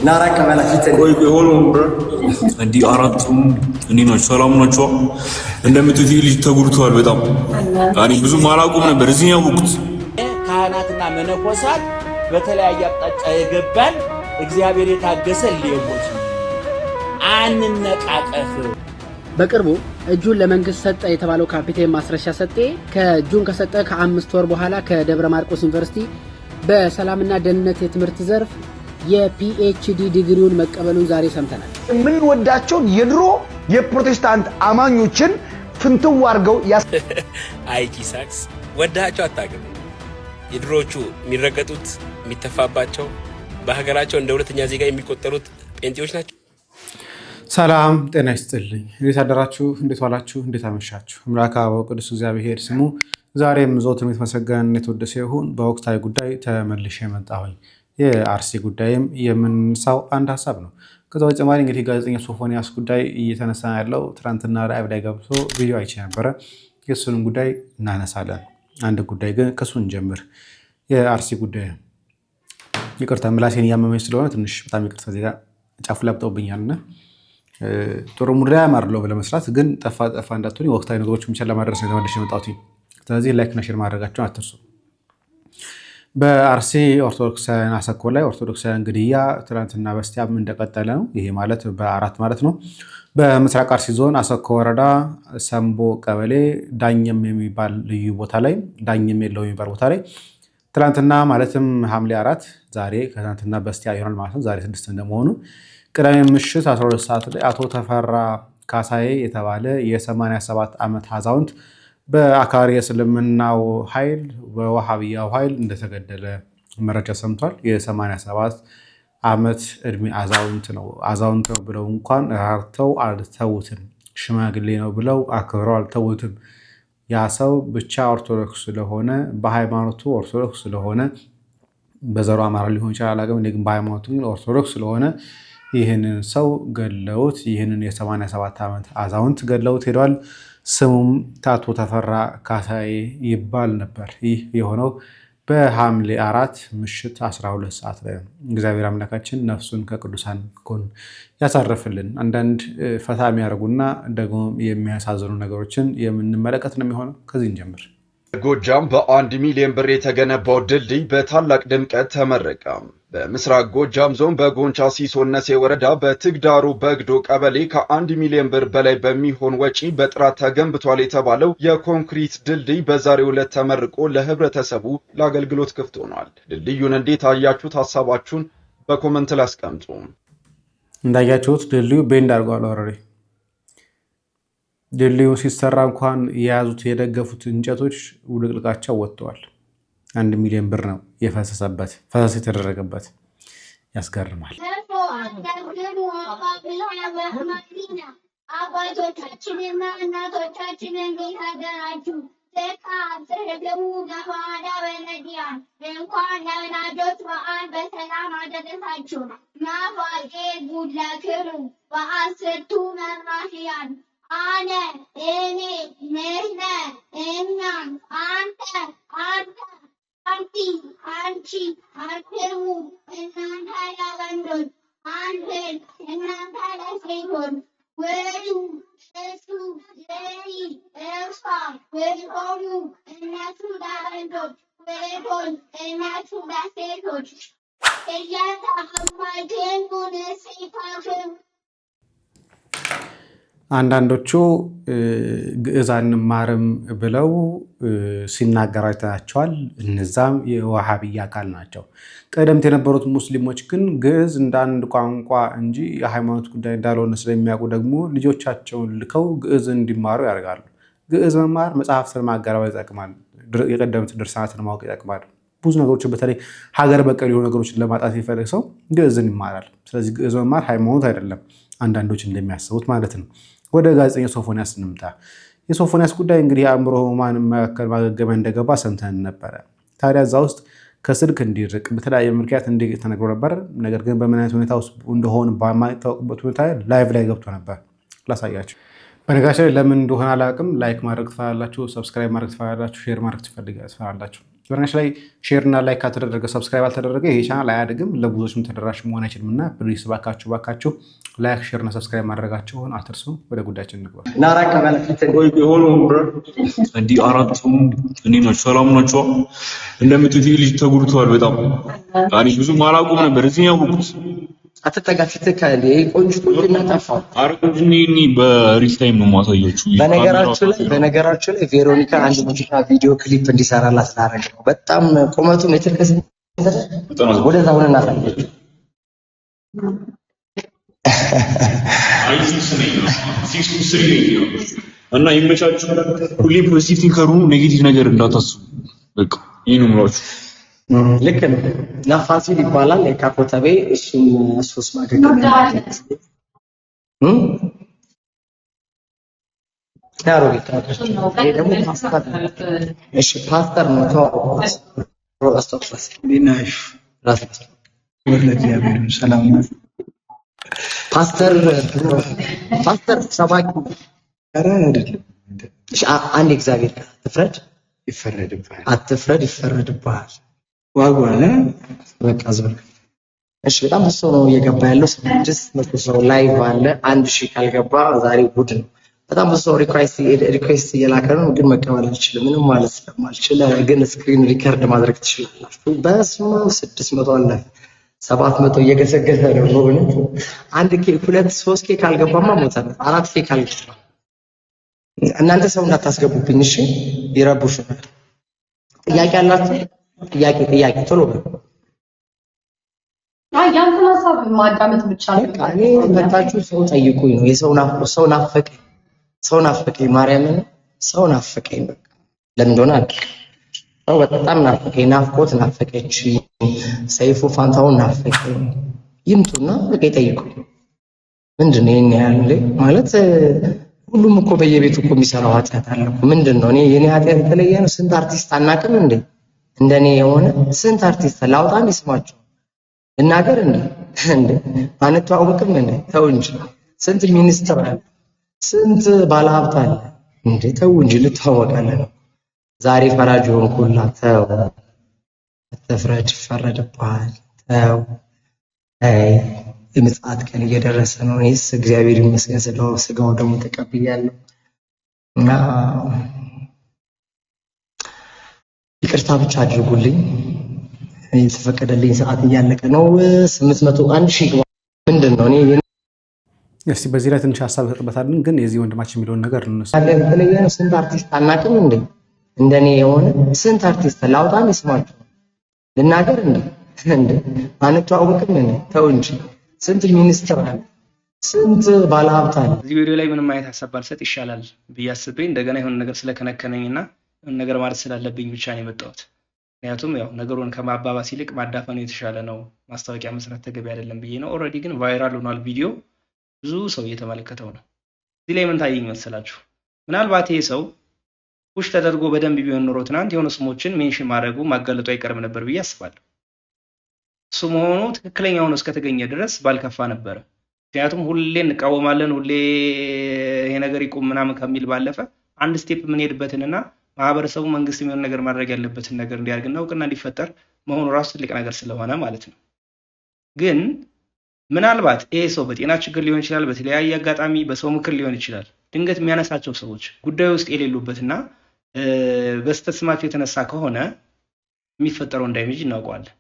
ናራ ከመላ ፊት ቆይ ሆኖ እንዲ አራቱም እኔ ነው ሰላም ናቸው እንደምትይ ልጅ ተጉርቷል በጣም አሪ ብዙ ማላቁም ነበር እዚህ ያውቁት ካህናትና መነኮሳት በተለያየ አቅጣጫ የገባን እግዚአብሔር የታገሰ ሊወጭ አንነቃቀፍ በቅርቡ እጁን ለመንግስት ሰጠ የተባለው ካፒቴን ማስረሻ ሰጤ ከእጁን ከሰጠ ከ5 ወር በኋላ ከደብረ ማርቆስ ዩኒቨርሲቲ በሰላምና ደህንነት የትምህርት ዘርፍ የፒኤችዲ ዲግሪውን መቀበሉን ዛሬ ሰምተናል። ምን ወዳቸው የድሮ የፕሮቴስታንት አማኞችን ፍንትው አድርገው አይቲ ሳክስ ወዳቸው አታገም የድሮቹ የሚረገጡት የሚተፋባቸው በሀገራቸው እንደ ሁለተኛ ዜጋ የሚቆጠሩት ጴንጤዎች ናቸው። ሰላም ጤና ይስጥልኝ። እንዴት አደራችሁ? እንዴት ዋላችሁ? እንዴት አመሻችሁ? አምላከ አበው ቅዱስ እግዚአብሔር ስሙ ዛሬም ዘወትር የተመሰገነ የተወደሰ ይሁን። በወቅታዊ ጉዳይ ተመልሼ መጣሁኝ። የአርሲ ጉዳይም የምንሳው አንድ ሀሳብ ነው። ከዛ በተጨማሪ እንግዲህ ጋዜጠኛ ሶፎንያስ ጉዳይ እየተነሳ ያለው ትናንትና ላይቭ ላይ ገብቶ ቪዲዮ አይቼ ነበረ። የእሱንም ጉዳይ እናነሳለን። አንድ ጉዳይ ግን ከሱን ጀምር። የአርሲ ጉዳይ ይቅርታ ምላሴን እያመመኝ ስለሆነ ትንሽ በጣም ይቅርታ ዜጋ ጫፉ ላብጠውብኛልና ጥሩ ሙድ ላይ አማርለው ለመስራት ግን ጠፋ እንዳትሆኝ ወቅታዊ ነገሮች ብቻ ለማድረስ ነው ተመልሼ የመጣሁት። ስለዚህ ላይክ እና ሼር ማድረጋቸውን አትርሱ። በአርሲ ኦርቶዶክሳውያን አሰኮ ላይ ኦርቶዶክሳውያን ግድያ ትናንትና በስቲያም እንደቀጠለ ነው። ይሄ ማለት በአራት ማለት ነው። በምስራቅ አርሲ ዞን አሰኮ ወረዳ ሰምቦ ቀበሌ ዳኝም የሚባል ልዩ ቦታ ላይ ዳኝም የለው የሚባል ቦታ ላይ ትናንትና ማለትም ሐምሌ 4 ዛሬ ከትናንትና በስቲያ ይሆናል ማለት ነው። ዛሬ 6 እንደመሆኑ ቅዳሜ ምሽት 12 ሰዓት ላይ አቶ ተፈራ ካሳዬ የተባለ የ87 ዓመት አዛውንት በአክራሪ የእስልምናው ኃይል በዋሃብያው ኃይል እንደተገደለ መረጃ ሰምቷል። የ87 ዓመት ዕድሜ አዛውንት ነው። አዛውንት ነው ብለው እንኳን ራርተው አልተውትም። ሽማግሌ ነው ብለው አክብረው አልተውትም። ያ ሰው ብቻ ኦርቶዶክስ ስለሆነ በሃይማኖቱ ኦርቶዶክስ ስለሆነ በዘሩ አማራ ሊሆን ይችላል አላውቅም፣ ግን በሃይማኖቱ ግን ኦርቶዶክስ ስለሆነ ይህንን ሰው ገለውት ይህንን የ87 ዓመት አዛውንት ገለውት ሄደዋል። ስሙም አቶ ተፈራ ካሳዬ ይባል ነበር። ይህ የሆነው በሐምሌ 4 ምሽት 12 ሰዓት ላይ ነው። እግዚአብሔር አምላካችን ነፍሱን ከቅዱሳን ጎን ያሳረፍልን። አንዳንድ ፈታ የሚያደርጉና ደግሞ የሚያሳዝኑ ነገሮችን የምንመለከት ነው የሚሆነው። ከዚህ እንጀምር። ጎጃም በ1 ሚሊዮን ብር የተገነባው ድልድይ በታላቅ ድምቀት ተመረቀ። በምስራቅ ጎጃም ዞን በጎንቻ ሲሶነሴ ወረዳ በትግዳሩ በግዶ ቀበሌ ከ1 ሚሊዮን ብር በላይ በሚሆን ወጪ በጥራት ተገንብቷል የተባለው የኮንክሪት ድልድይ በዛሬው ዕለት ተመርቆ ለህብረተሰቡ ለአገልግሎት ክፍት ሆኗል። ድልድዩን እንዴት አያችሁት? ሐሳባችሁን በኮመንት ላይ አስቀምጡ። እንዳያችሁት ድልድዩ ቤንድ አድርጓል። ኦልሬዲ ድልድዩ ሲሰራ እንኳን የያዙት የደገፉት እንጨቶች ውልቅልቃቸው ወጥተዋል። 1 ሚሊዮን ብር ነው የፈሰሰበት ፈሰስ የተደረገበት። ያስገርማል። አባቶቻችንና እናቶቻችንን እንዴት አደራችሁ? እንኳን ለወላጆች በዓል በሰላም አደረሳችሁ። ናፋቄ ጉለክሩ በአስርቱ መራሕያን አነ እኔ ምነ እኛ አንተ አንቲ አንቺ አትሙ እናንተ ለወንዶች አንድን እናንተ ለሴቶች ወዱ እሱ ለሪ እርሷ ወይሆኑ እነሱ ለወንዶች ወይሆን እነሱ ለሴቶች እያታማጀኑን ሴቶችም አንዳንዶቹ ግዕዝ አንማርም ብለው ሲናገሩ አይተናቸዋል። እነዛም የዋሃብያ አካል ናቸው። ቀደምት የነበሩት ሙስሊሞች ግን ግዕዝ እንደ አንድ ቋንቋ እንጂ የሃይማኖት ጉዳይ እንዳልሆነ ስለሚያውቁ ደግሞ ልጆቻቸውን ልከው ግዕዝ እንዲማሩ ያደርጋሉ። ግዕዝ መማር መጽሐፍትን ማገራበጥ ይጠቅማል። የቀደምት ድርሳናትን ማወቅ ይጠቅማል። ብዙ ነገሮች በተለይ ሀገር በቀል የሆኑ ነገሮችን ለማጣት የሚፈልግ ሰው ግዕዝን ይማራል። ስለዚህ ግዕዝ መማር ሃይማኖት አይደለም፣ አንዳንዶች እንደሚያስቡት ማለት ነው። ወደ ጋዜጠኛ ሶፎንያስ እንምጣ። የሶፎንያስ ጉዳይ እንግዲህ የአእምሮ ህሙማን መካከል ማገገሚያ እንደገባ ሰምተን ነበረ። ታዲያ እዛ ውስጥ ከስልክ እንዲርቅ በተለያየ ምክንያት ተነግሮ ነበር። ነገር ግን በምን አይነት ሁኔታ ውስጥ እንደሆነ በማይታወቅበት ሁኔታ ላይቭ ላይ ገብቶ ነበር። ላሳያችሁ። በነገራችን ላይ ለምን እንደሆነ አላውቅም። ላይክ ማድረግ ትፈራላችሁ፣ ሰብስክራይብ ማድረግ ትፈራላችሁ፣ ሼር ማድረግ ትፈራላችሁ። በነገራችን ላይ ሼር እና ላይክ ካልተደረገ ሰብስክራይብ አልተደረገ ይሄ ቻናል አያድግም፣ ለብዙዎችም ተደራሽ መሆን አይችልም እና ፕሊስ ባካችሁ ላይክ ሼር እና ሰብስክራይብ ማድረጋችሁን አትርሱ። ወደ ጉዳያችን እንግባ። እንዲህ አራቱም እኔ ናቸው ሰላም ናቸው። እንደምትዩት ልጅ ተጉርቷል በጣም እኔ ብዙም አላውቅም ነበር እዚህ ያውቁት አትጠጋፊት ካለ ቆንጆ እናጣፋው አርቁኝ በሪል ታይም ነው ማሳያችሁ። በነገራችሁ ላይ ቬሮኒካ አንድ ሙዚቃ ቪዲዮ ክሊፕ እንዲሰራላት ታረግ ነው። በጣም ቁመቱ ሜትር ከስንት ወደዛ ሆነ እናሳያችሁ። እና ይመቻችሁ። ሁሌ ፖዚቲቭ ቲንከሩ ኔጌቲቭ ነገር እንዳታስቡ። በቃ ይሄን ነው የምላችሁ። ልክ ነው። ናፋሲል ይባላል የካኮተቤ እሱስ ማገገም ያሮ ቢታጣች ደግሞ ፓስተር ነው ሮስቶክስ ሊናሽ ራስ ወለድ ያብሩ ሰላም ፓስተር ሰባኪ አረ አይደለም። አንድ እግዚአብሔር ትፍረድ ይፈረድብሃል፣ አትፍረድ ይፈረድብሃል። ዋጓለ በቃ ዘር እሺ። በጣም ብዙ ነው እየገባ ያለው 600 ሰው ላይቭ አለ። 1000 ካልገባ ዛሬ ጉድ ነው። በጣም ብዙ ሰው ሪኩዌስት እየላከ ነው፣ ግን መቀበል አልችልም ምንም ማለት ስለማልችል፣ ግን ስክሪን ሪከርድ ማድረግ ትችላላችሁ። በስመ 600 አለ 700 እየገሰገሰ ነው በእውነት። 1K 2-3K ካልገባማ ሞተ ነው። 4K ካልገባ እናንተ ሰው እንዳታስገቡብኝ እሺ፣ ይረቡሽናል። ጥያቄ አላችሁ? ጥያቄ ቶሎ በሉ። ያንተን ሀሳብ ማዳመጥ ብቻ ነው። እኔ መጣችሁ ሰው ጠይቁኝ ነው። ሰው ናፈቀኝ ማርያምን ሰው ናፈቀኝ። በቃ ለምን እንደሆነ አላውቅም። ሰው በጣም ናፈቀኝ። ናፍቆት ናፈቀች። ሰይፉ ፋንታውን ናፈቀኝ። ይምጡና በቃ ይጠይቁኝ። ምንድነው ይሄን ያህል ማለት? ሁሉም እኮ በየቤቱ እኮ የሚሰራው ኃጢአት አለ እኮ። ምንድነው እኔ የኔ ኃጢአት የተለየ ነው? ስንት አርቲስት አናውቅም እንዴ? እንደኔ የሆነ ስንት አርቲስት ላውጣ እንዴ? ስማቸው ልናገር እንዴ? አንተዋወቅም እንዴ? ተው እንጂ። ስንት ሚኒስትር አለ፣ ስንት ባለሀብት አለ እንዴ? ተው እንጂ ልትዋወቃለን። ዛሬ ፈራጅ ሆንኩላ። ተው አትፍረድ፣ ይፈረድብሃል። ተው የምጽአት ቀን እየደረሰ ነው። እኔስ እግዚአብሔር ይመስገን ስጋው ደግሞ ተቀብያለሁ እና ይቅርታ ብቻ አድርጉልኝ። የተፈቀደልኝ ሰዓት እያለቀ ነው። 801,000 ምንድነው እኔ እስቲ በዚህ ላይ ትንሽ ሐሳብ ተጠቅበታልን። ግን የዚህ ወንድማችን የሚለውን ነገር እንነሳ አለ በተለየ ነው። ስንት አርቲስት አናውቅም እንዴ? እንደኔ የሆነ ስንት አርቲስት ላውጣን ይስማችሁ ልናገር እንዴ? አንተዋወቅም እንዴ? ተው እንጂ። ስንት ሚኒስትር አለ፣ ስንት ባለሀብት አለ። እዚህ ቪዲዮ ላይ ምንም አይነት ሐሳብ ባልሰጥ ይሻላል ብዬ አስቤ እንደገና የሆነ ነገር ስለከነከነኝና ነገር ማለት ስላለብኝ ብቻ ነው የመጣሁት። ምክንያቱም ያው ነገሩን ከማባባስ ይልቅ ማዳፈኑ የተሻለ ነው፣ ማስታወቂያ መስራት ተገቢ አይደለም ብዬ ነው። ኦልሬዲ ግን ቫይራል ሆኗል ቪዲዮ፣ ብዙ ሰው እየተመለከተው ነው። እዚህ ላይ ምን ታየኝ መሰላችሁ? ምናልባት ይሄ ሰው ፑሽ ተደርጎ በደንብ ቢሆን ኖሮ ትናንት የሆነ ስሞችን ሜንሽን ማድረጉ ማጋለጡ አይቀርም ነበር ብዬ አስባለሁ። እሱ መሆኑ ትክክለኛ ሆኖ እስከተገኘ ድረስ ባልከፋ ነበረ። ምክንያቱም ሁሌ እንቃወማለን፣ ሁሌ ይሄ ነገር ይቁም ምናምን ከሚል ባለፈ አንድ ስቴፕ የምንሄድበትንና ማህበረሰቡ መንግስት የሚሆን ነገር ማድረግ ያለበትን ነገር እንዲያርግና እውቅና እንዲፈጠር መሆኑ ራሱ ትልቅ ነገር ስለሆነ ማለት ነው። ግን ምናልባት ይሄ ሰው በጤና ችግር ሊሆን ይችላል፣ በተለያየ አጋጣሚ በሰው ምክር ሊሆን ይችላል። ድንገት የሚያነሳቸው ሰዎች ጉዳዩ ውስጥ የሌሉበትና በስተት ስማቸው የተነሳ ከሆነ የሚፈጠረው ዳሜጅ እናውቀዋለን።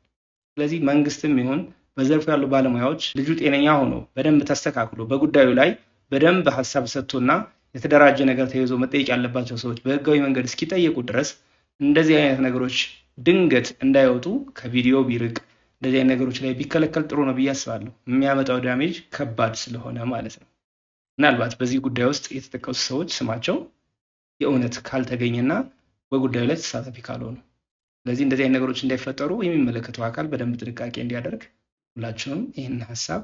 ስለዚህ መንግስትም ይሁን በዘርፉ ያሉ ባለሙያዎች ልጁ ጤነኛ ሆኖ በደንብ ተስተካክሎ በጉዳዩ ላይ በደንብ ሀሳብ ሰጥቶና የተደራጀ ነገር ተይዞ መጠየቅ ያለባቸው ሰዎች በህጋዊ መንገድ እስኪጠየቁ ድረስ እንደዚህ አይነት ነገሮች ድንገት እንዳይወጡ ከቪዲዮ ቢርቅ፣ እንደዚህ አይነት ነገሮች ላይ ቢከለከል ጥሩ ነው ብዬ አስባለሁ። የሚያመጣው ዳሜጅ ከባድ ስለሆነ ማለት ነው። ምናልባት በዚህ ጉዳይ ውስጥ የተጠቀሱ ሰዎች ስማቸው የእውነት ካልተገኘና በጉዳዩ ላይ ተሳታፊ ካልሆኑ፣ ስለዚህ እንደዚህ አይነት ነገሮች እንዳይፈጠሩ የሚመለከተው አካል በደንብ ጥንቃቄ እንዲያደርግ ሁላችሁም ይህን ሀሳብ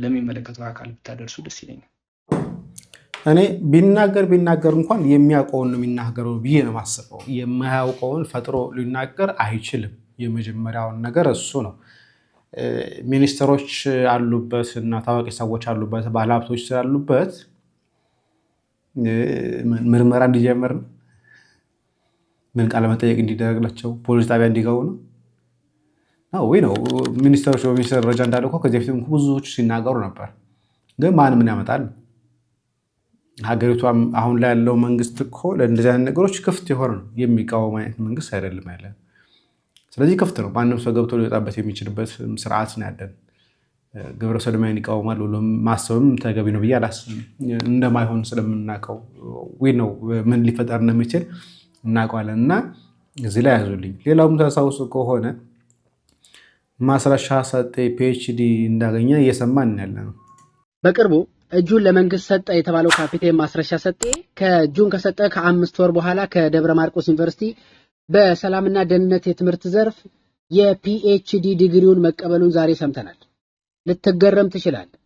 ለሚመለከተው አካል ብታደርሱ ደስ ይለኛል። እኔ ቢናገር እንኳን የሚያውቀውን ነው የሚናገረው ብዬ ነው የማስበው። የማያውቀውን ፈጥሮ ሊናገር አይችልም። የመጀመሪያውን ነገር እሱ ነው። ሚኒስትሮች አሉበት እና ታዋቂ ሰዎች አሉበት፣ ባለሀብቶች ስላሉበት ምርመራ እንዲጀምር ነው። ምን ቃለ መጠየቅ እንዲደረግላቸው ፖሊስ ጣቢያ እንዲገቡ ነው ወይ ነው? ሚኒስተሮች በሚኒስተር ደረጃ እንዳለ እኮ ከዚህ በፊትም ብዙዎች ሲናገሩ ነበር። ግን ማን ምን ያመጣል? ሀገሪቷ አሁን ላይ ያለው መንግስት እኮ ለእንደዚህ አይነት ነገሮች ክፍት የሆነ ነው፣ የሚቃወም አይነት መንግስት አይደለም ያለን። ስለዚህ ክፍት ነው፣ ማንም ሰው ገብቶ ሊወጣበት የሚችልበት ስርዓት ነው ያለን። ግብረ ሰዶማዊን ይቃወማል ብሎ ማሰብም ተገቢ ነው ብዬ አላስብም። እንደማይሆን ስለምናውቀው ወይ ነው ምን ሊፈጠር እንደሚችል እናውቀዋለን። እና እዚህ ላይ ያዙልኝ። ሌላውም ተሳውሱ ከሆነ ማስረሻ ሰጤ ፒኤችዲ እንዳገኘ እየሰማን ያለ ነው። በቅርቡ እጁን ለመንግስት ሰጠ የተባለው ካፒቴን ማስረሻ ሰጤ ከእጁን ከሰጠ ከ5 ወር በኋላ ከደብረ ማርቆስ ዩኒቨርሲቲ በሰላምና ደህንነት የትምህርት ዘርፍ የፒኤችዲ ዲግሪውን መቀበሉን ዛሬ ሰምተናል። ልትገረም ትችላለህ።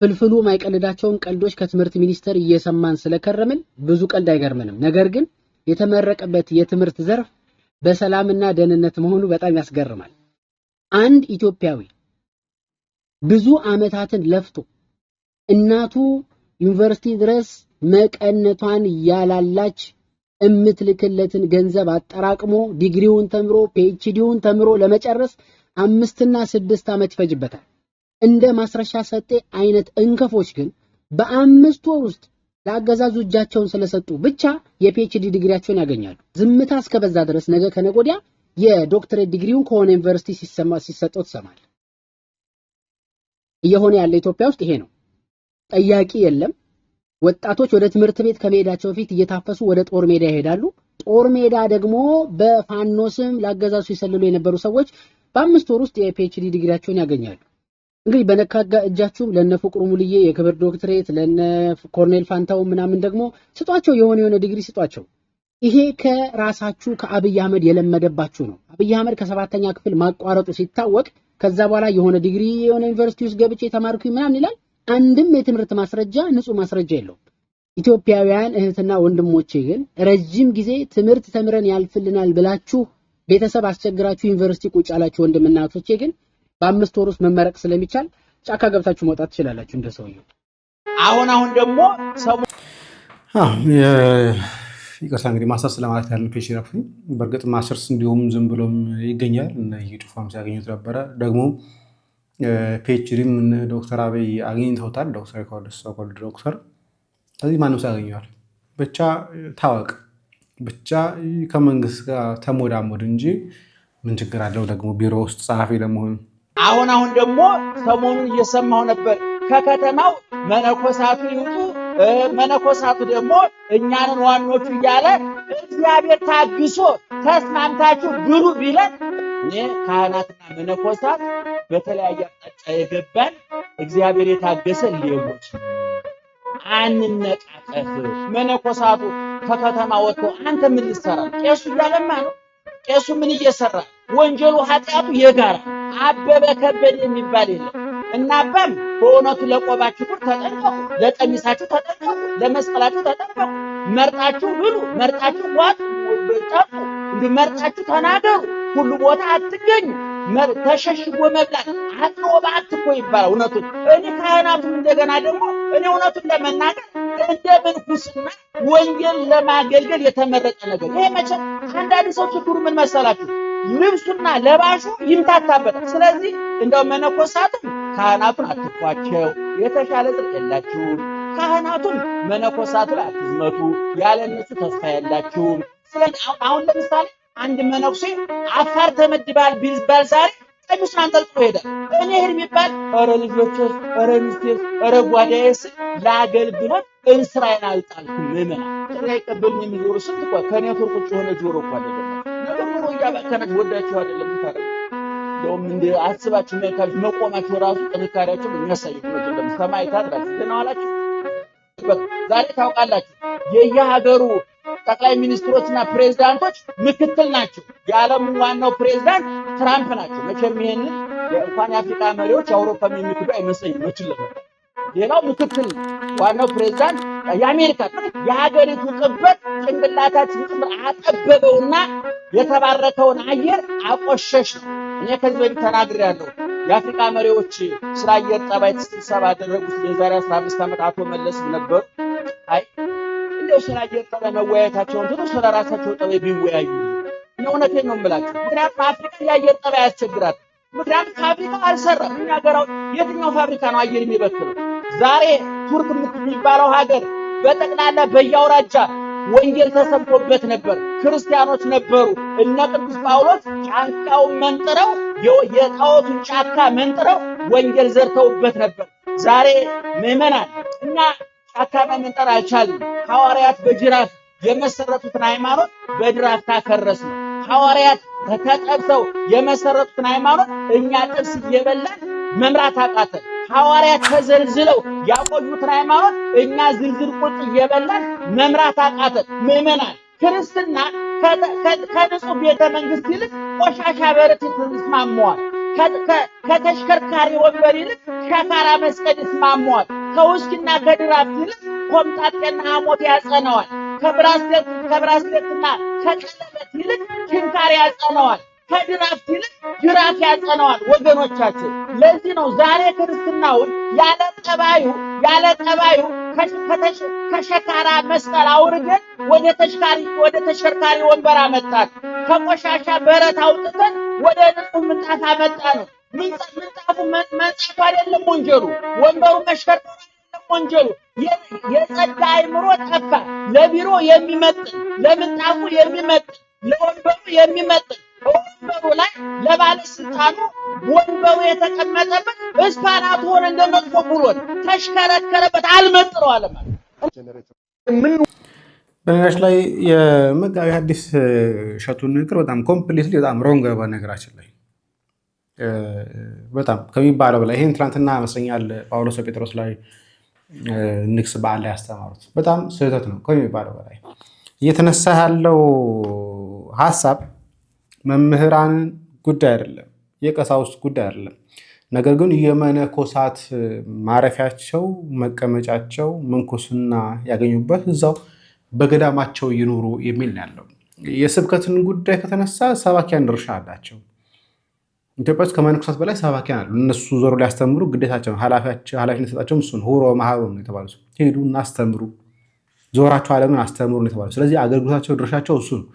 ፍልፍሉ ማይቀልዳቸውን ቀልዶች ከትምህርት ሚኒስቴር እየሰማን ስለከረምን ብዙ ቀልድ አይገርምንም። ነገር ግን የተመረቀበት የትምህርት ዘርፍ በሰላምና ደህንነት መሆኑ በጣም ያስገርማል። አንድ ኢትዮጵያዊ ብዙ አመታትን ለፍቶ እናቱ ዩኒቨርሲቲ ድረስ መቀነቷን ያላላች እምትልክለትን ገንዘብ አጠራቅሞ ዲግሪውን ተምሮ ፒኤችዲውን ተምሮ ለመጨረስ 5 እና 6 አመት ይፈጅበታል። እንደ ማስረሻ ሰጤ አይነት እንከፎች ግን በ5 ወር ውስጥ ለአገዛዙ እጃቸውን ስለሰጡ ብቻ የፒኤችዲ ዲግሪያቸውን ያገኛሉ። ዝምታ እስከበዛ ድረስ ነገ ከነጎዲያ የዶክተሬት ዲግሪውን ከሆነ ዩኒቨርሲቲ ሲሰጠው ተሰማል። እየሆነ ያለ ኢትዮጵያ ውስጥ ይሄ ነው። ጠያቂ የለም። ወጣቶች ወደ ትምህርት ቤት ከመሄዳቸው በፊት እየታፈሱ ወደ ጦር ሜዳ ይሄዳሉ። ጦር ሜዳ ደግሞ በፋኖስም ለአገዛዙ ሲሰልሉ የነበሩ ሰዎች በ5 ወር ውስጥ የፒኤችዲ ዲግሪያቸውን ያገኛሉ። እንግዲህ በነካጋ እጃችሁም ለነ ፍቅሩ ሙልዬ የክብር ዶክተሬት ለነ ኮርኔል ፋንታው ምናምን ደግሞ ስጧቸው፣ የሆነ ዲግሪ ስጧቸው። ይሄ ከራሳችሁ ከአብይ አህመድ የለመደባችሁ ነው። አብይ አህመድ ከ7ኛ ክፍል ማቋረጡ ሲታወቅ ከዛ በኋላ የሆነ ዲግሪ የሆነ ዩኒቨርሲቲ ውስጥ ገብቼ ተማርኩኝ ምናምን ይላል። አንድም የትምህርት ማስረጃ ንጹህ ማስረጃ የለውም። ኢትዮጵያውያን እህትና ወንድሞቼ ግን ረጅም ጊዜ ትምህርት ተምረን ያልፍልናል ብላችሁ ቤተሰብ አስቸግራችሁ ዩኒቨርሲቲ ቁጭ ያላችሁ ወንድምና እህቶቼ ግን በ5 ወር ውስጥ መመረቅ ስለሚቻል ጫካ ገብታችሁ መውጣት ትችላላችሁ እንደሰውየው። አሁን ደግሞ ሰው ይቅርታ እንግዲህ ማስተርስ ለማለት ያለው ፔጅ ረፍኝ። በእርግጥ ማስተርስ እንዲሁም ዝም ብሎም ይገኛል እና ይጩፋም ሲያገኙት ነበረ። ደግሞ ፒኤችዲም ዶክተር አብይ አግኝተውታል። ዶክተር ኮልድ ዶክተር ስለዚህ ማንም ሲያገኘዋል። ብቻ ታወቅ፣ ብቻ ከመንግስት ጋር ተሞዳሞድ እንጂ ምን ችግር አለው ደግሞ ቢሮ ውስጥ ጸሐፊ ለመሆን። አሁን ደግሞ ሰሞኑን እየሰማሁ ነበር ከከተማው መነኮሳቱ ይውጡ፣ መነኮሳቱ ደግሞ እኛንን ዋኖቹ እያለ እግዚአብሔር ታግሶ ተስማምታችሁ ብሉ ቢለን እኔ ካህናትና መነኮሳት በተለያየ አቅጣጫ የገባን እግዚአብሔር የታገሰ ሌቦች አንነቃቀፍ። መነኮሳቱ ከከተማ ወጥቶ አንተ ምን ልትሰራ? ቄሱ እያለማ ነው። ቄሱ ምን እየሰራ? ወንጀሉ ኃጢአቱ የጋራ አበበ ከበደ የሚባል የለም። እናባም በእውነቱ ለቆባችሁ ተጠንቀቁ፣ ለቀሚሳችሁ ተጠንቀቁ፣ ለመስቀላችሁ ተጠንቀቁ። መርጣችሁ ብሉ፣ መርጣችሁ ዋጡ፣ ጠጡ፣ መርጣችሁ ተናገሩ። ሁሉ ቦታ አትገኙ። ተሸሽጎ መብላት አጥሮባት እኮ ይባላል። እውነቱን እኔ ካህናቱን እንደገና ደግሞ እኔ እውነቱን ለመናገር እንደ ምንኩስና ወንጌል ለማገልገል የተመረጠ ነገር ይሄ መቼም አንዳንድ ሰው ችግሩ ምን መሰላችሁ? ልብሱና ለባሹ ይምታታበታል። ስለዚህ እንደው መነኮሳቱን ካህናቱን አትኳቸው፣ የተሻለ ጽድቅ የላችሁም። ካህናቱን መነኮሳቱ ላይ አትዝመቱ፣ ያለ እነሱ ተስፋ የላችሁም። ስለዚህ አሁን ለምሳሌ አንድ መነኩሴ አፋር ተመድባል ቢባል ዛሬ ቀሚሱን አንጠልጥሎ ይሄዳል። እኔ ይሄን የሚባል ኧረ ልጆችስ፣ ኧረ ሚስቴስ፣ ኧረ ጓዳዬስ ለአገልግሎት እንስራዬን አልጣልኩም። ምመና አይቀበሉኝ የሚዞሩ ስንት እኮ ከኔትወርክ ውጭ የሆነ ጆሮ እኮ አይደለም ነገሩ ነው። እያባከናችሁ ወዳችሁ አይደለም ታዲያ እንደውም እንደ አስባችሁ መልካች መቆማችሁ ራሱ ጥንካሬያችሁ የሚያሳይ ነው። አይደለም ሰማይታት ራሱ ተናዋላችሁ። ዛሬ ታውቃላችሁ የየሀገሩ ጠቅላይ ሚኒስትሮችና ፕሬዝዳንቶች ምክትል ናቸው። የዓለሙ ዋናው ፕሬዝዳንት ትራምፕ ናቸው። መቼም ይሄን እንኳን የአፍሪካ መሪዎች የአውሮፓ የሚመክሩ አይመስለኝም። መችለም ሌላው ምክትል ዋናው ፕሬዝዳንት የአሜሪካ የሀገሪቱ ጥበት ጭንቅላታችን ጭምር አጠበበውና የተባረከውን አየር አቆሸሽ ነው። እኔ ከዚህ በፊት ተናግሬያለሁ። የአፍሪካ መሪዎች ስለ አየር ጠባይ ስብሰባ ያደረጉት የዛሬ 15 ዓመት አቶ መለስ ነበሩ። አይ እንደው ስለ አየር ጠባይ መወያየታቸውን ትሉ ስለ ራሳቸው ጠባይ ቢወያዩ እውነቴን ነው የምላቸው። ምክንያቱም አፍሪካ የአየር ጠባይ ያስቸግራል። ምክንያቱም ፋብሪካ አልሰራም። እኛ ሀገር የትኛው ፋብሪካ ነው አየር የሚበክለው? ዛሬ ቱርክ የሚባለው ሀገር በጠቅላላ በየአውራጃ ወንጌል ተሰብኮበት ነበር። ክርስቲያኖች ነበሩ። እነ ቅዱስ ጳውሎስ ጫካውን መንጥረው የጣዖቱን ጫካ መንጥረው ወንጌል ዘርተውበት ነበር። ዛሬ ምዕመናን እኛ ጫካ መንጠር አልቻልንም። ሐዋርያት በጅራፍ የመሰረቱትን ሃይማኖት በድራፍ ታፈረስን። ሐዋርያት ተጠብሰው የመሰረቱትን ሃይማኖት እኛ ጥብስ እየበላን መምራት አቃተን። ሐዋርያት ተዘልዝለው ያቆዩትን ሃይማኖት እኛ ዝልዝል ቁልጥ እየበላን መምራት አቃተን። ምዕመናን ክርስትና ከንጹህ ቤተ መንግስት ይልቅ ቆሻሻ በረት ይስማማዋል። ከተሽከርካሪ ወንበር ይልቅ ሸካራ መስቀል ይስማማዋል። ከውስኪና ከድራፍት ይልቅ ኮምጣጤና ሐሞት ያጸነዋል። ከብራስሌትና ከቀለበት ይልቅ ችንካር ያጸነዋል። ከድራፍት ይልቅ ጅራፍ ያጸነዋል። ወገኖቻችን ለዚህ ነው ዛሬ ክርስትናውን ያለ ጠባዩ ከሸካራ መስቀል አውርደን ወደ ተሽከርካሪ ወንበር አመጣን። ከቆሻሻ በረት አውጥተን ወደ ንጹህ ምንጣፍ አመጣን። ምንጣፉ መንጻቱ አይደለም ወንጀሉ፣ ወንበሩ መሽከርከሩ አይደለም ወንጀሉ። የጸዳ አይምሮ ጠፋ። ለቢሮ የሚመጥን ለምንጣፉ የሚመጥን ለወንበሩ የሚመጥን ወንበሩ ላይ ለባለስልጣኑ ወንበሩ የተቀመጠበት እስፓናቱ ሆነ እንደመጥፎ ብሎን ተሽከረከረበት አልመጥረው አለ ማለት። በነገራችን ላይ የመጋቢ ሐዲስ እሸቱን ንግግር በጣም ኮምፕሊትሊ በጣም ሮንግ በነገራችን ላይ በጣም ከሚባለው በላይ ይሄን ትናንትና ይመስለኛል ጳውሎስ ጴጥሮስ ላይ ንግስ በዓል ላይ ያስተማሩት በጣም ስህተት ነው ከሚባለው በላይ እየተነሳ ያለው ሐሳብ መምህራን ጉዳይ አይደለም፣ የቀሳውስት ጉዳይ አይደለም። ነገር ግን የመነኮሳት ማረፊያቸው መቀመጫቸው ምንኩስና ያገኙበት እዛው በገዳማቸው ይኖሩ የሚል ነው ያለው። የስብከትን ጉዳይ ከተነሳ ሰባኪያን ድርሻ አላቸው። ኢትዮጵያ ውስጥ ከመነኮሳት በላይ ሰባኪያን አሉ። እነሱ ዞሮ ሊያስተምሩ ግዴታቸው ነው። ኃላፊነት ሰጣቸው እሱ ነው። ሁሮ ማህበሩ ነው የተባሉ ሄዱ እና አስተምሩ፣ ዞራቸው ዓለምን አስተምሩ ነው የተባሉ። ስለዚህ አገልግሎታቸው ድርሻቸው እሱ ነው።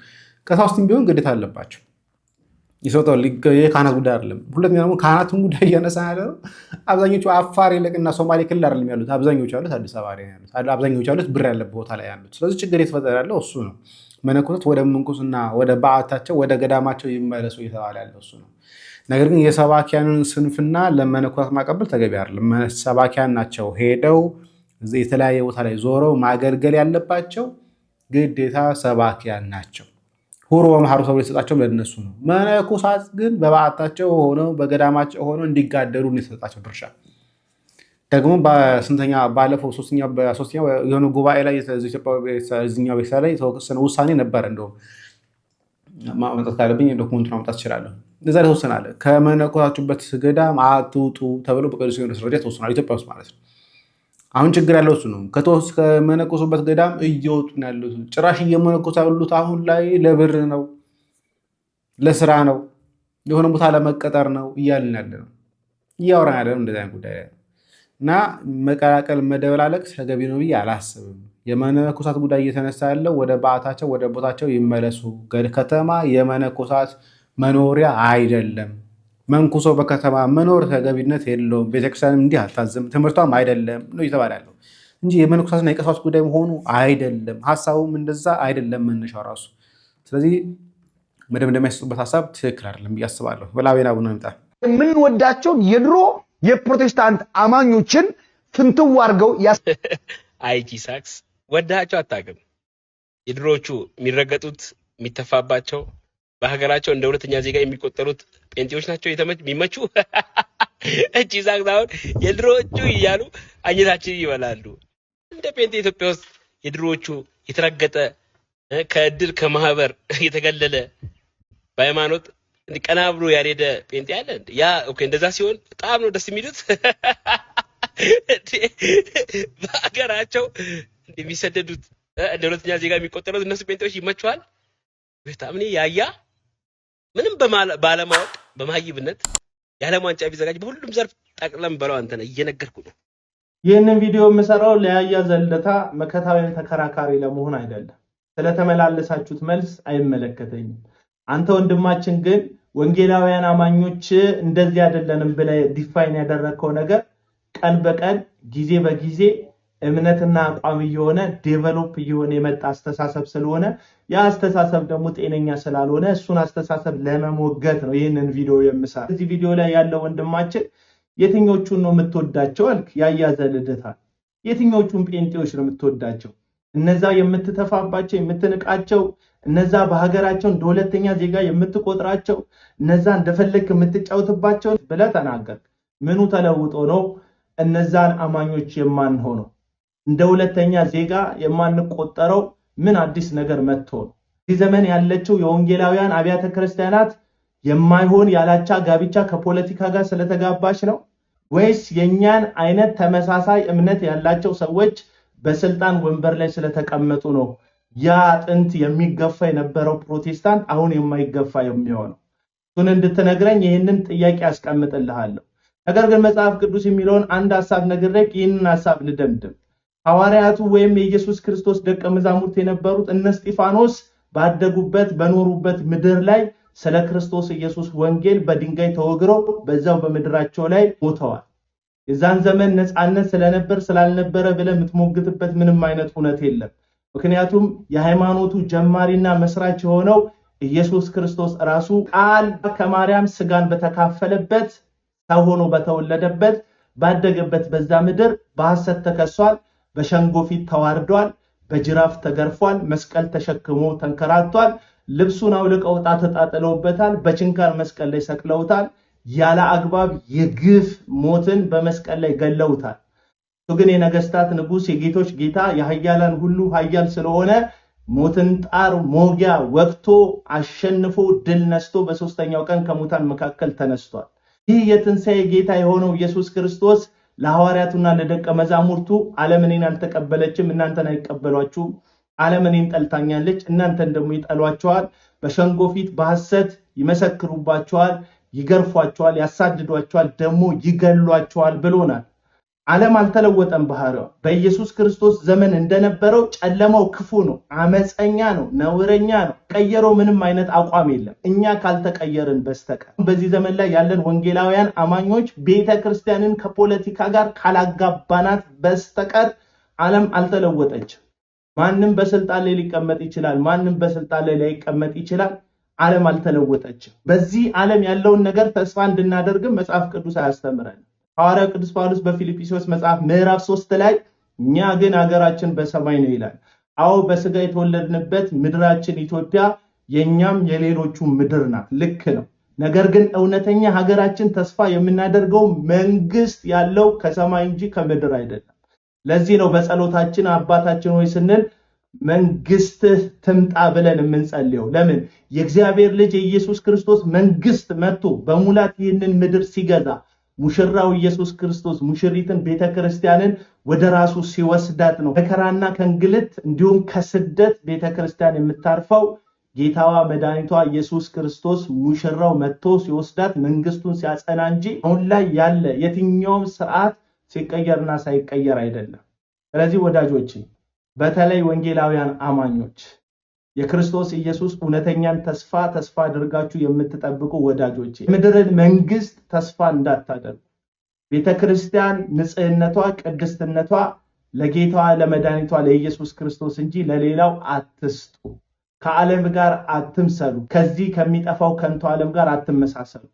ቀሳውስትም ቢሆን ግዴታ አለባቸው። ይሰጣው የካህናት ጉዳይ አይደለም። ሁለተኛ ደግሞ ካህናቱን ጉዳይ እያነሳ ያለ ነው። አብዛኞቹ አፋር ይልቅና ሶማሌ ክልል አይደለም ያሉት፣ አብዛኞቹ ያሉት አዲስ አበባ ላይ ያሉት፣ አብዛኞቹ ያሉት ብር ያለበት ቦታ ላይ ያሉት። ስለዚህ ችግር የተፈጠረ ያለው እሱ ነው። መነኮሳት ወደ ምንኩስና ወደ በዓታቸው ወደ ገዳማቸው ይመለሱ እየተባለ ያለው እሱ ነው። ነገር ግን የሰባኪያንን ስንፍና ለመነኮሳት ማቀበል ተገቢ አይደለም። ሰባኪያን ናቸው ሄደው የተለያየ ቦታ ላይ ዞረው ማገልገል ያለባቸው ግዴታ ሰባኪያን ናቸው። ሁሮ በመሐሩ ሰው የተሰጣቸው ለነሱ ነው። መነኮሳት ግን በበዓታቸው ሆነው በገዳማቸው ሆነው እንዲጋደሉ ነው የተሰጣቸው ድርሻ። ደግሞ በስንተኛ ባለፈው ሶስተኛው የሆነ ጉባኤ ላይ እዚህኛው ቤተሰብ ላይ የተወሰነ ውሳኔ ነበር። እንደውም ማምጣት ካለብኝ ዶክመንቱን ማምጣት እችላለሁ። እዛ ላይ ተወሰናል። ከመነኮሳችሁበት ገዳም አትውጡ ተብሎ በቅዱስ ሲኖዶስ ደረጃ ተወስኗል፣ ኢትዮጵያ ውስጥ ማለት ነው። አሁን ችግር ያለው እሱ ነው። ከመነኮሱበት ገዳም እየወጡ ነው ያሉት። ጭራሽ እየመነኮሱ ያሉት አሁን ላይ ለብር ነው፣ ለስራ ነው፣ የሆነ ቦታ ለመቀጠር ነው እያልን ያለ ነው፣ እያወራን ያለ ነው እንደዚህ አይነት ጉዳይ ላይ እና መቀላቀል መደበላለቅ ተገቢ ነው ብዬ አላስብም። የመነኮሳት ጉዳይ እየተነሳ ያለው ወደ በዓታቸው ወደ ቦታቸው ይመለሱ። ከተማ የመነኮሳት መኖሪያ አይደለም። መንኩሶ በከተማ መኖር ተገቢነት የለውም። ቤተክርስቲያንም እንዲህ አታዝም፣ ትምህርቷም አይደለም ነው እየተባለ ያለው እንጂ የመነኮሳትና የቀሳውስት ጉዳይ መሆኑ አይደለም። ሀሳቡም እንደዛ አይደለም መነሻው ራሱ። ስለዚህ መደምደሚያ የሚያስጡበት ሀሳብ ትክክል አይደለም ብዬ አስባለሁ። በላቤና ቡና ይምጣ። የምንወዳቸውን የድሮ የፕሮቴስታንት አማኞችን ፍንትው አድርገው አይቲ ሳክስ ወዳቸው አታውቅም። የድሮዎቹ የሚረገጡት የሚተፋባቸው በሀገራቸው እንደ ሁለተኛ ዜጋ የሚቆጠሩት ጴንጤዎች ናቸው የሚመቹ። እቺ ሳክስ አሁን የድሮዎቹ እያሉ አኝታችን ይበላሉ። እንደ ጴንጤ ኢትዮጵያ ውስጥ የድሮዎቹ የተረገጠ ከእድር ከማህበር የተገለለ በሃይማኖት ቀና ብሎ ያልሄደ ጴንጤ አለ። ያ ኦኬ፣ እንደዛ ሲሆን በጣም ነው ደስ የሚሉት። በሀገራቸው የሚሰደዱት እንደ ሁለተኛ ዜጋ የሚቆጠሩት እነሱ ጴንጤዎች ይመቸዋል። በጣም እኔ ያያ ምንም ባለማወቅ በማይብነት የዓለም ዋንጫ ቢዘጋጅ በሁሉም ዘርፍ ጠቅለም በለው አንተ ነህ እየነገርኩ ነው። ይህንን ቪዲዮ የምሰራው ለያያ ዘልደታ መከታወይን ተከራካሪ ለመሆን አይደለም። ስለተመላለሳችሁት መልስ አይመለከተኝም። አንተ ወንድማችን ግን ወንጌላውያን አማኞች እንደዚህ አይደለንም ብለህ ዲፋይን ያደረከው ነገር ቀን በቀን ጊዜ በጊዜ እምነትና አቋም እየሆነ ዴቨሎፕ እየሆነ የመጣ አስተሳሰብ ስለሆነ ያ አስተሳሰብ ደግሞ ጤነኛ ስላልሆነ እሱን አስተሳሰብ ለመሞገት ነው ይህንን ቪዲዮ የምሰራ። እዚህ ቪዲዮ ላይ ያለው ወንድማችን የትኞቹን ነው የምትወዳቸው አልክ? ያያዘ ልደታ የትኞቹን ጴንጤዎች ነው የምትወዳቸው? እነዛ የምትተፋባቸው የምትንቃቸው፣ እነዛ በሀገራቸው እንደ ሁለተኛ ዜጋ የምትቆጥራቸው፣ እነዛ እንደፈለክ የምትጫወትባቸው ብለህ ተናገር። ምኑ ተለውጦ ነው እነዛን አማኞች የማንሆነው? እንደ ሁለተኛ ዜጋ የማንቆጠረው ምን አዲስ ነገር መጥቶ ነው? እዚህ ዘመን ያለችው የወንጌላውያን አብያተ ክርስቲያናት የማይሆን ያላቻ ጋብቻ ከፖለቲካ ጋር ስለተጋባች ነው ወይስ የኛን አይነት ተመሳሳይ እምነት ያላቸው ሰዎች በስልጣን ወንበር ላይ ስለተቀመጡ ነው ያ ጥንት የሚገፋ የነበረው ፕሮቴስታንት አሁን የማይገፋ የሚሆነው? እሱን እንድትነግረኝ ይህንን ጥያቄ አስቀምጥልሃለሁ። ነገር ግን መጽሐፍ ቅዱስ የሚለውን አንድ ሐሳብ ነግሬክ ይህንን ሐሳብ ልደምድም። ሐዋርያቱ ወይም የኢየሱስ ክርስቶስ ደቀ መዛሙርት የነበሩት እነ እስጢፋኖስ ባደጉበት በኖሩበት ምድር ላይ ስለ ክርስቶስ ኢየሱስ ወንጌል በድንጋይ ተወግረው በዛው በምድራቸው ላይ ሞተዋል። የዛን ዘመን ነፃነት ስለነበር ስላልነበረ ብለህ የምትሞግትበት ምንም አይነት እውነት የለም። ምክንያቱም የሃይማኖቱ ጀማሪና መስራች የሆነው ኢየሱስ ክርስቶስ ራሱ ቃል ከማርያም ስጋን በተካፈለበት ሰው ሆኖ በተወለደበት ባደገበት በዛ ምድር በሐሰት ተከሷል፣ በሸንጎ ፊት ተዋርዷል፣ በጅራፍ ተገርፏል፣ መስቀል ተሸክሞ ተንከራቷል፣ ልብሱን አውልቀው ዕጣ ተጣጥለውበታል፣ በችንካር መስቀል ላይ ሰቅለውታል፣ ያለ አግባብ የግፍ ሞትን በመስቀል ላይ ገለውታል። እሱ ግን የነገስታት ንጉስ የጌቶች ጌታ የኃያላን ሁሉ ኃያል ስለሆነ ሞትን ጣር ሞጊያ ወቅቶ አሸንፎ ድል ነስቶ በሶስተኛው ቀን ከሙታን መካከል ተነስቷል። ይህ የትንሣኤ ጌታ የሆነው ኢየሱስ ክርስቶስ ለሐዋርያቱና ለደቀ መዛሙርቱ ዓለም እኔን አልተቀበለችም፣ እናንተን አይቀበሏችሁም፣ ዓለም እኔን ጠልታኛለች፣ እናንተን ደግሞ ይጠሏቸዋል፣ በሸንጎ ፊት በሐሰት ይመሰክሩባቸዋል፣ ይገርፏቸዋል፣ ያሳድዷቸዋል፣ ደግሞ ይገሏቸዋል ብሎናል። ዓለም አልተለወጠም። ባህሪው በኢየሱስ ክርስቶስ ዘመን እንደነበረው ጨለማው ክፉ ነው፣ አመፀኛ ነው፣ ነውረኛ ነው። ቀየረው ምንም አይነት አቋም የለም እኛ ካልተቀየርን በስተቀር። በዚህ ዘመን ላይ ያለን ወንጌላውያን አማኞች ቤተክርስቲያንን ከፖለቲካ ጋር ካላጋባናት በስተቀር ዓለም አልተለወጠችም። ማንም በስልጣን ላይ ሊቀመጥ ይችላል፣ ማንም በስልጣን ላይ ላይቀመጥ ይችላል። ዓለም አልተለወጠችም። በዚህ ዓለም ያለውን ነገር ተስፋ እንድናደርግም መጽሐፍ ቅዱስ አያስተምረን። ሐዋርያው ቅዱስ ጳውሎስ በፊልጵስዩስ መጽሐፍ ምዕራፍ 3 ላይ እኛ ግን ሀገራችን በሰማይ ነው ይላል። አዎ በስጋ የተወለድንበት ምድራችን ኢትዮጵያ የኛም የሌሎቹ ምድር ናት፣ ልክ ነው። ነገር ግን እውነተኛ ሀገራችን ተስፋ የምናደርገው መንግስት ያለው ከሰማይ እንጂ ከምድር አይደለም። ለዚህ ነው በጸሎታችን አባታችን ሆይ ስንል መንግስትህ ትምጣ ብለን የምንጸልየው። ለምን? የእግዚአብሔር ልጅ የኢየሱስ ክርስቶስ መንግስት መጥቶ በሙላት ይህንን ምድር ሲገዛ ሙሽራው ኢየሱስ ክርስቶስ ሙሽሪትን ቤተክርስቲያንን ወደ ራሱ ሲወስዳት ነው መከራና ከእንግልት እንዲሁም ከስደት ቤተክርስቲያን የምታርፈው። ጌታዋ መድኃኒቷ ኢየሱስ ክርስቶስ ሙሽራው መጥቶ ሲወስዳት መንግስቱን ሲያጸና እንጂ አሁን ላይ ያለ የትኛውም ስርዓት ሲቀየርና ሳይቀየር አይደለም። ስለዚህ ወዳጆች፣ በተለይ ወንጌላውያን አማኞች የክርስቶስ ኢየሱስ እውነተኛን ተስፋ አድርጋችሁ የምትጠብቁ ወዳጆች ምድርን መንግስት ተስፋ እንዳታደርጉ። ቤተክርስቲያን ንጽህነቷ ቅድስትነቷ ለጌታዋ ለመድኃኒቷ ለኢየሱስ ክርስቶስ እንጂ ለሌላው አትስጡ። ከዓለም ጋር አትምሰሉ። ከዚህ ከሚጠፋው ከንቱ ዓለም ጋር አትመሳሰሉ።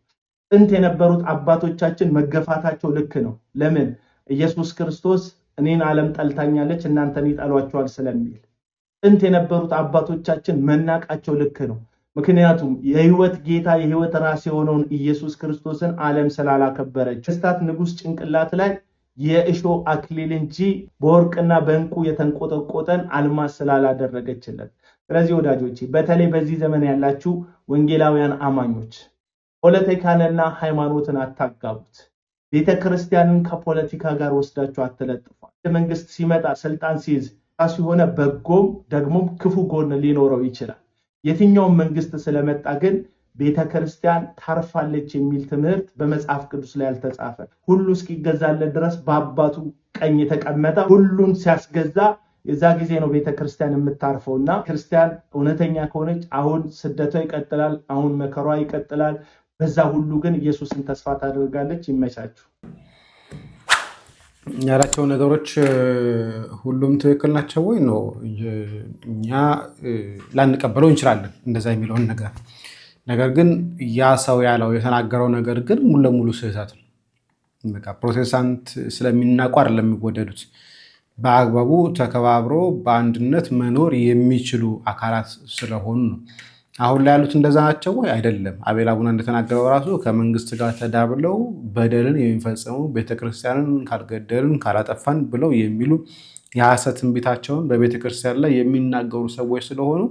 ጥንት የነበሩት አባቶቻችን መገፋታቸው ልክ ነው። ለምን? ኢየሱስ ክርስቶስ እኔን ዓለም ጠልታኛለች እናንተን ይጠሏቸዋል ስለሚል። ጥንት የነበሩት አባቶቻችን መናቃቸው ልክ ነው። ምክንያቱም የህይወት ጌታ የህይወት ራስ የሆነውን ኢየሱስ ክርስቶስን ዓለም ስላላከበረች ክርስቶስ ንጉስ ጭንቅላት ላይ የእሾህ አክሊል እንጂ በወርቅና በእንቁ የተንቆጠቆጠን አልማዝ ስላላደረገችለት። ስለዚህ ወዳጆቼ በተለይ በዚህ ዘመን ያላችሁ ወንጌላውያን አማኞች ፖለቲካንና ሃይማኖትን አታጋቡት። ቤተክርስቲያንን ከፖለቲካ ጋር ወስዳችሁ አትለጥፏት። መንግስት ሲመጣ ስልጣን ሲይዝ ሲሆነ በጎም ደግሞም ክፉ ጎን ሊኖረው ይችላል። የትኛውም መንግስት ስለመጣ ግን ቤተክርስቲያን ታርፋለች የሚል ትምህርት በመጽሐፍ ቅዱስ ላይ አልተጻፈ። ሁሉ እስኪገዛለት ድረስ በአባቱ ቀኝ የተቀመጠ ሁሉን ሲያስገዛ የዛ ጊዜ ነው ቤተክርስቲያን የምታርፈውና ክርስቲያን እውነተኛ ከሆነች አሁን ስደቷ ይቀጥላል፣ አሁን መከሯ ይቀጥላል። በዛ ሁሉ ግን ኢየሱስን ተስፋ ታደርጋለች። ይመቻችሁ። ያላቸው ነገሮች ሁሉም ትክክል ናቸው ወይ ነው? እኛ ላንቀበለው እንችላለን እንደዛ የሚለውን ነገር ግን ያ ሰው ያለው የተናገረው ነገር ግን ሙሉ ለሙሉ ስህተት ነው። በቃ ፕሮቴስታንት ስለሚናቁ አይደለም የሚወደዱት፣ በአግባቡ ተከባብሮ በአንድነት መኖር የሚችሉ አካላት ስለሆኑ ነው። አሁን ላይ ያሉት እንደዛ ናቸው ወይ? አይደለም። አቤል አቡና እንደተናገረው ራሱ ከመንግስት ጋር ተዳብለው በደልን የሚፈጽሙ ቤተክርስቲያንን ካልገደልን ካላጠፋን ብለው የሚሉ የሐሰት ትንቢታቸውን በቤተክርስቲያን ላይ የሚናገሩ ሰዎች ስለሆኑ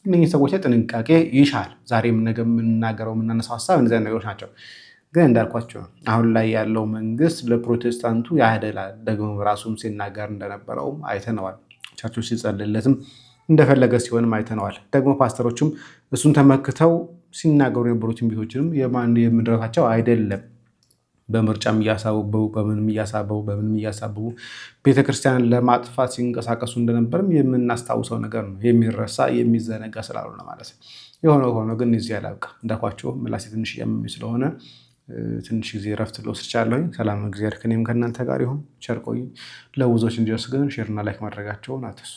እነዚህ ሰዎች ጥንቃቄ ይሻል። ዛሬም ነገ የምንናገረው የምናነሳው ሀሳብ እነዚህ ነገሮች ናቸው። ግን እንዳልኳቸው አሁን ላይ ያለው መንግስት ለፕሮቴስታንቱ ያደላል። ደግሞ ራሱም ሲናገር እንደነበረውም አይተነዋል። ቸርቾች ሲጸልይለትም እንደፈለገ ሲሆንም አይተነዋል። ደግሞ ፓስተሮችም እሱን ተመክተው ሲናገሩ የነበሩ ትንቢቶችንም የምንረሳቸው አይደለም። በምርጫም እያሳበቡ በምንም እያሳበቡ ቤተክርስቲያንን ለማጥፋት ሲንቀሳቀሱ እንደነበርም የምናስታውሰው ነገር ነው። የሚረሳ የሚዘነጋ ስላልሆነ ማለት ነው። የሆነ ሆኖ ግን እዚህ ያላብቃ። እንዳልኳቸው ምላሴ ትንሽ እያመመኝ ስለሆነ ትንሽ ጊዜ ረፍት ልወስድ እችላለሁ። ሰላም እግዚአብሔር ከእኔም ከእናንተ ጋር ይሁን። ቸር ቆዩ። ለብዙዎች እንዲደርስ ግን ሼርና ላይክ ማድረጋቸውን አትርሱ።